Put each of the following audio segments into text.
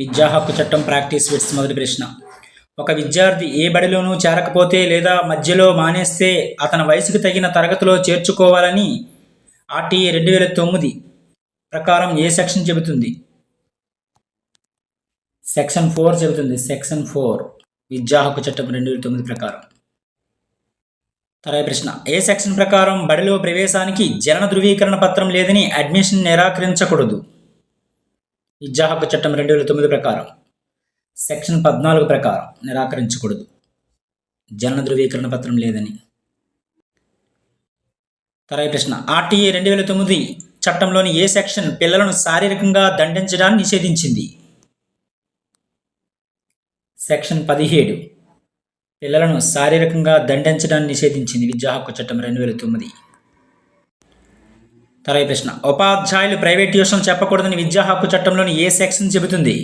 విద్యా హక్కు చట్టం ప్రాక్టీస్ బిట్స్ మొదటి ప్రశ్న. ఒక విద్యార్థి ఏ బడిలోనూ చేరకపోతే లేదా మధ్యలో మానేస్తే అతని వయసుకు తగిన తరగతిలో చేర్చుకోవాలని ఆర్టీఏ 2009 ప్రకారం ఏ సెక్షన్ చెబుతుంది? సెక్షన్ 4 చెబుతుంది. సెక్షన్ 4 విద్యా హక్కు చట్టం 2009 ప్రకారం. తర్వాత ప్రశ్న, ఏ సెక్షన్ ప్రకారం బడిలో ప్రవేశానికి జనన ధృవీకరణ పత్రం లేదని అడ్మిషన్ నిరాకరించకూడదు? విద్యా హక్కు చట్టం 2009 ప్రకారం సెక్షన్ 14 ప్రకారం నిరాకరించకూడదు జనన ధృవీకరణ పత్రం లేదని. తర్వాత ప్రశ్న, ఆర్టీఏ 2009 చట్టంలోని ఏ సెక్షన్ పిల్లలను శారీరకంగా దండించడాన్ని నిషేధించింది? సెక్షన్ 17 పిల్లలను శారీరకంగా దండించడాన్ని నిషేధించింది విద్యా హక్కు చట్టం 2009. తర్వాత ప్రశ్న, ఉపాధ్యాయులు ప్రైవేట్ ట్యూషన్ చెప్పకూడదని విద్యా హక్కు చట్టంలోని ఏ సెక్షన్ చెబుతుంది?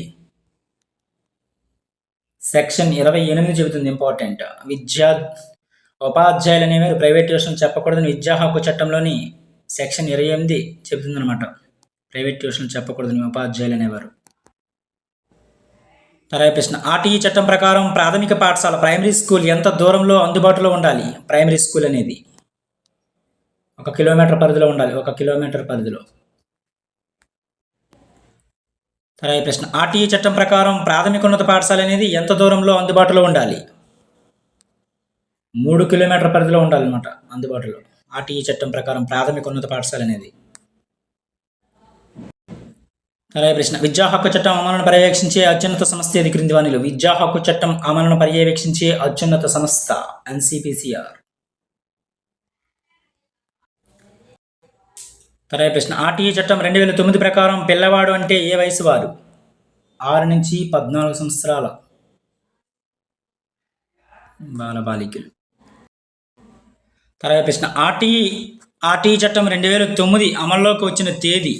సెక్షన్ 28 చెబుతుంది. ఇంపార్టెంట్. ఉపాధ్యాయులు అనేవారు ప్రైవేట్ ట్యూషన్ చెప్పకూడదని విద్యా హక్కు చట్టంలోని సెక్షన్ 28 చెబుతుంది అనమాట. ప్రైవేట్ ట్యూషన్ చెప్పకూడదని ఉపాధ్యాయులు అనేవారు. తర్వాత ప్రశ్న, ఆర్టీఈ చట్టం ప్రకారం ప్రాథమిక పాఠశాల ప్రైమరీ స్కూల్ ఎంత దూరంలో అందుబాటులో ఉండాలి? ప్రైమరీ స్కూల్ అనేది 1 కిలోమీటర్ పరిధిలో ఉండాలి. 1 కిలోమీటర్ పరిధిలో. తర్వాత ప్రశ్న, ఆర్టీఈ చట్టం ప్రకారం ప్రాథమికోన్నత పాఠశాల అనేది ఎంత దూరంలో అందుబాటులో ఉండాలి? 3 కిలోమీటర్ పరిధిలో ఉండాలన్నమాట అందుబాటులో. ఆర్టీఈ చట్టం ప్రకారం ప్రాథమికోన్నత పాఠశాల అనేది. తర్వాత ప్రశ్న, విద్యా హక్కు చట్టం అమలును పర్యవేక్షించే అత్యున్నత సంస్థ ఏది క్రింది వానిలో? విద్యా హక్కు చట్టం అమలును పర్యవేక్షించే అత్యున్నత సంస్థ ఎన్సిపిసిఆర్. తర్వాత ప్రశ్న, ఆర్టీఈ చట్టం 2009 ప్రకారం పిల్లవాడు అంటే ఏ వయసు వారు? 6 నుంచి 14 సంవత్సరాల బాలబాలికలు. తర్వాత ప్రశ్న, ఆర్టీఈ చట్టం 2009 అమల్లోకి వచ్చిన తేదీ?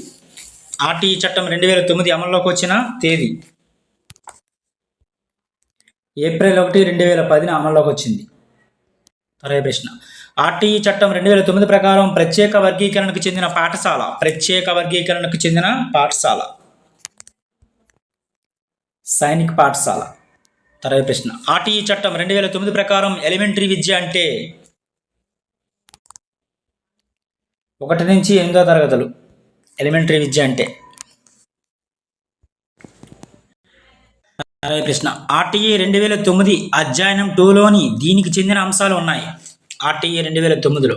ఆర్టీఈ చట్టం 2009 అమల్లోకి వచ్చిన తేదీ ఏప్రిల్ 1, 2010 అమల్లోకి వచ్చింది. తర్వాత ప్రశ్న, ఆర్టీఈ చట్టం 2009 ప్రకారం ప్రత్యేక వర్గీకరణకు చెందిన పాఠశాల సైనిక్ పాఠశాల. తర్వాత ప్రశ్న, ఆర్టీఈ చట్టం 2009 ప్రకారం ఎలిమెంటరీ విద్య అంటే 1 నుంచి 8వ తరగతులు. ఎలిమెంటరీ విద్య అంటే. తర్వాత ప్రశ్న, ఆర్టీఈ 2009 అధ్యాయం 2లోని దీనికి చెందిన అంశాలు ఉన్నాయి. ఆర్టీఈ 2009లో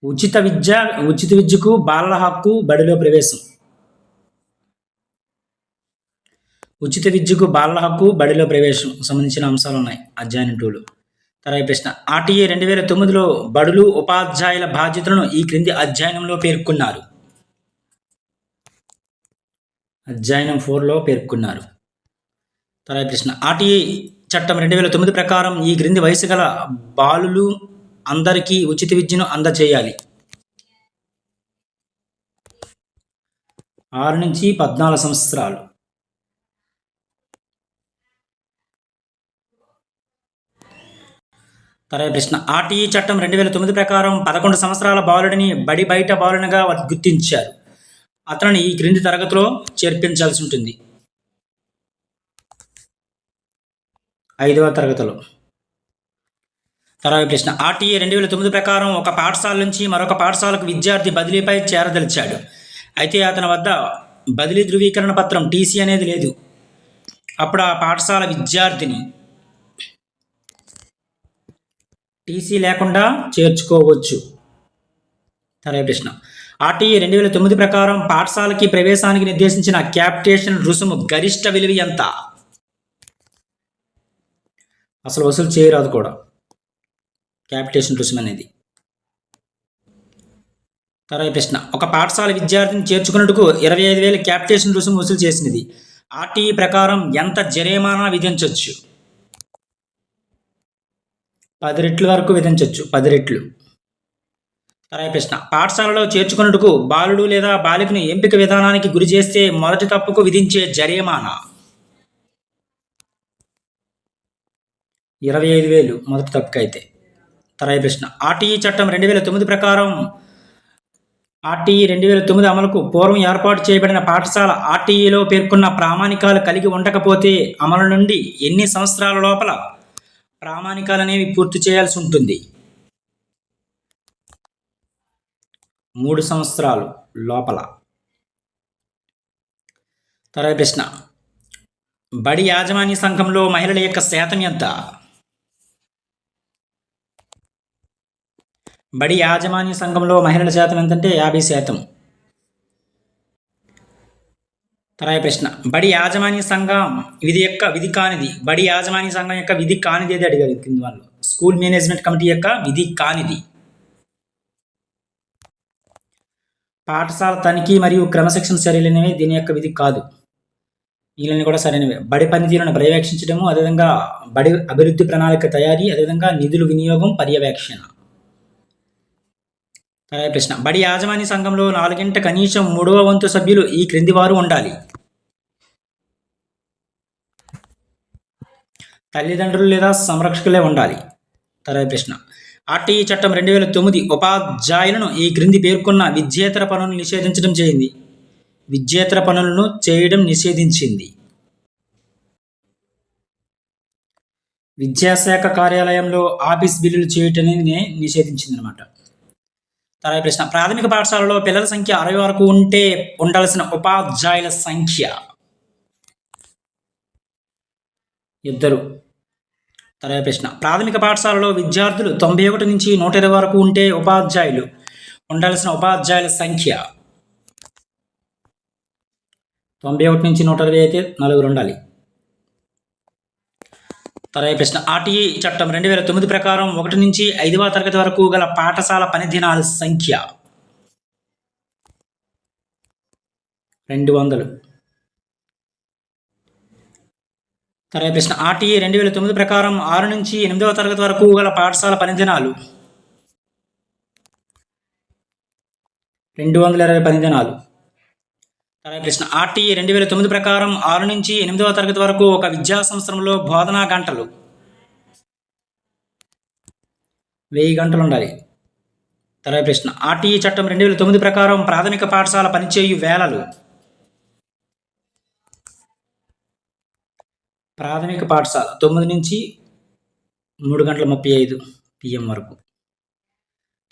ఉచిత విద్యకు బాలల హక్కు, బడిలో ప్రవేశం. ఉచిత విద్యకు బాలల హక్కు, బడిలో ప్రవేశం సంబంధించిన అంశాలు ఉన్నాయి అధ్యాయం 2లో. తర్వాత ప్రశ్న, ఆర్టీఈ 2009లో బడులు ఉపాధ్యాయుల బాధ్యతలను ఈ క్రింది అధ్యాయంలో పేర్కొన్నారు. అధ్యాయం 4లో పేర్కొన్నారు. తర్వాత ప్రశ్న, ఆర్టీఈ చట్టం 2009 ప్రకారం ఈ క్రింది వయసు గల బాలులు అందరికీ ఉచిత విద్యను అందజేయాలి. 6 నుంచి 14 సంవత్సరాలు. తర్వాత ప్రశ్న, ఆర్టీఈ చట్టం 2009 ప్రకారం 11 సంవత్సరాల బాలుడిని బడి బయట బాలునిగా గుర్తించారు. అతనిని ఈ క్రింది తరగతిలో చేర్పించాల్సి ఉంటుంది. 5వ తరగతిలో. తర్వాత ప్రశ్న, ఆర్టీఈ 2009 ప్రకారం ఒక పాఠశాల నుంచి మరొక పాఠశాలకు విద్యార్థి బదిలీపై చేరదలిచాడు. అయితే అతని వద్ద బదిలీ ధృవీకరణ పత్రం టీసీ అనేది లేదు. అప్పుడు ఆ పాఠశాల విద్యార్థిని టీసీ లేకుండా చేర్చుకోవచ్చు. తర్వాత ప్రశ్న, ఆర్టీఈ 2009 ప్రకారం పాఠశాలకి ప్రవేశానికి నిర్దేశించిన క్యాపిటేషన్ రుసుము గరిష్ట విలువ ఎంత? అసలు వసూలు చేయరాదు కూడా క్యాపిటేషన్ రుసుము అనేది. తర్వాత ప్రశ్న, ఒక పాఠశాల విద్యార్థిని చేర్చుకున్నట్టుకు 25,000 క్యాపిటేషన్ రుసుము వసూలు చేసినది. ఆర్టీఈ ప్రకారం ఎంత జరిమానా విధించవచ్చు? 10 రెట్లు వరకు విధించవచ్చు. 10 రెట్లు. తర్వాత ప్రశ్న, పాఠశాలలో చేర్చుకున్నట్టుకు బాలుడు లేదా బాలికను ఎంపిక విధానానికి గురి చేస్తే మొదటి తప్పుకు విధించే జరిమానా 25,000 మొదటి తప్పుకు అయితే. తర్వాత ప్రశ్న, ఆర్టీఈ చట్టం 2009 ప్రకారం ఆర్టీఈ 2009 అమలుకు పూర్వం ఏర్పాటు చేయబడిన పాఠశాల ఆర్టీఈలో పేర్కొన్న ప్రామాణికాలు కలిగి ఉండకపోతే అమలు నుండి ఎన్ని సంవత్సరాల లోపల ప్రామాణికాలనేవి పూర్తి చేయాల్సి ఉంటుంది? 3 సంవత్సరాలు లోపల. తర్వాత ప్రశ్న, బడి యాజమాన్య సంఘంలో మహిళల యొక్క శాతం ఎంత? బడి యాజమాన్య సంఘంలో మహిళల శాతం ఎంతంటే 50%. తర్వాత ప్రశ్న, బడి యాజమాన్య సంఘం విధి కానిది. బడి యాజమాన్య సంఘం యొక్క విధి కానిది ఏది అడిగారు కింద వాళ్ళు. స్కూల్ మేనేజ్మెంట్ కమిటీ యొక్క విధి కానిది. పాఠశాల తనిఖీ మరియు క్రమశిక్షణ చర్యలు అనేవి దీని యొక్క విధి కాదు. వీళ్ళని కూడా సరైనవే. బడి పనితీరును పర్యవేక్షించడము, అదేవిధంగా బడి అభివృద్ధి ప్రణాళిక తయారీ, అదేవిధంగా నిధుల వినియోగం, పర్యవేక్షణ. తర్వాత ప్రశ్న, బడి యాజమాన్య సంఘంలో 4 కనీసం 3వ వంతు సభ్యులు ఈ క్రింది వారు ఉండాలి. తల్లిదండ్రులు లేదా సంరక్షకులే ఉండాలి. తర్వాత ప్రశ్న, ఆర్టీఈ చట్టం 2009 ఉపాధ్యాయులను ఈ క్రింది పేర్కొన్న విద్యేతర పనులను నిషేధించడం చేయింది. విద్యేతర పనులను చేయడం నిషేధించింది. విద్యాశాఖ కార్యాలయంలో ఆఫీస్ బిల్లులు చేయటం నిషేధించింది అనమాట. తర్వాత ప్రశ్న, ప్రాథమిక పాఠశాలలో పిల్లల సంఖ్య 60 వరకు ఉంటే ఉండాల్సిన ఉపాధ్యాయుల సంఖ్య 2. తర్వాత ప్రశ్న, ప్రాథమిక పాఠశాలలో విద్యార్థులు 91 నుంచి 120 వరకు ఉంటే ఉండాల్సిన ఉపాధ్యాయుల సంఖ్య 91 నుంచి 120 అయితే 4 ఉండాలి. తర్వాత ప్రశ్న, ఆర్టీఈ చట్టం 2009 ప్రకారం 1 నుంచి 5వ తరగతి వరకు గల పాఠశాల పని దినాల సంఖ్య 200. తర్వాత ప్రశ్న, ఆర్టీఈ 2009 ప్రకారం 6 నుంచి 8వ తరగతి వరకు గల పాఠశాల పని దినాలు 220 పని దినాలు. తర్వాత ప్రశ్న, ఆర్టీఈ 2009 ప్రకారం 6 నుంచి 8వ తరగతి వరకు ఒక విద్యా సంవత్సరంలో బోధనా గంటలు 1000 గంటలు ఉండాలి. తర్వాత ప్రశ్న, ఆర్టీఈ చట్టం 2009 ప్రకారం ప్రాథమిక పాఠశాల పనిచేయు వేళలు. ప్రాథమిక పాఠశాల 9 నుంచి 3:35 PM వరకు.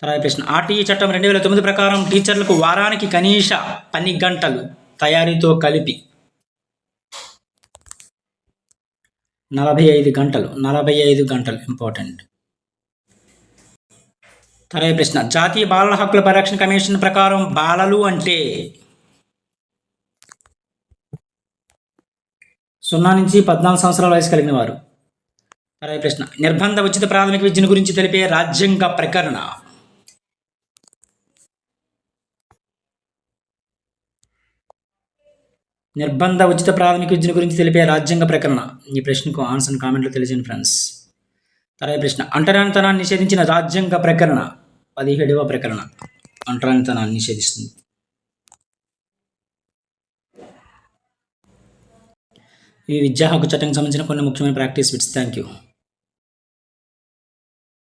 తర్వాత ప్రశ్న, ఆర్టీఈ చట్టం 2009 ప్రకారం టీచర్లకు వారానికి కనీస పని గంటలు తయారీతో కలిపి 45 గంటలు. 45 గంటలు ఇంపార్టెంట్. తర్వాత ప్రశ్న, జాతీయ బాలల హక్కుల పరిరక్షణ కమిషన్ ప్రకారం బాలలు అంటే 0 నుంచి 14 సంవత్సరాల వయసు కలిగిన వారు. తర్వాత ప్రశ్న, నిర్బంధ ఉచిత ప్రాథమిక విద్యను గురించి తెలిపే రాజ్యాంగ ప్రకరణ. నిర్బంధ ఉచిత ప్రాథమిక విద్యను గురించి తెలిపే రాజ్యాంగ ప్రకరణ. ఈ ప్రశ్నకు ఆన్సర్ కామెంట్లో తెలియజేయండి ఫ్రెండ్స్. తర్వాత ప్రశ్న, అంటరానితనాన్ని నిషేధించిన రాజ్యాంగ ప్రకరణ 17వ ప్రకరణ అంటరానితనాన్ని నిషేధిస్తుంది. ఈ విద్యా హక్కు చట్టానికి సంబంధించిన కొన్ని ముఖ్యమైన ప్రాక్టీస్ బిట్స్. Thank you.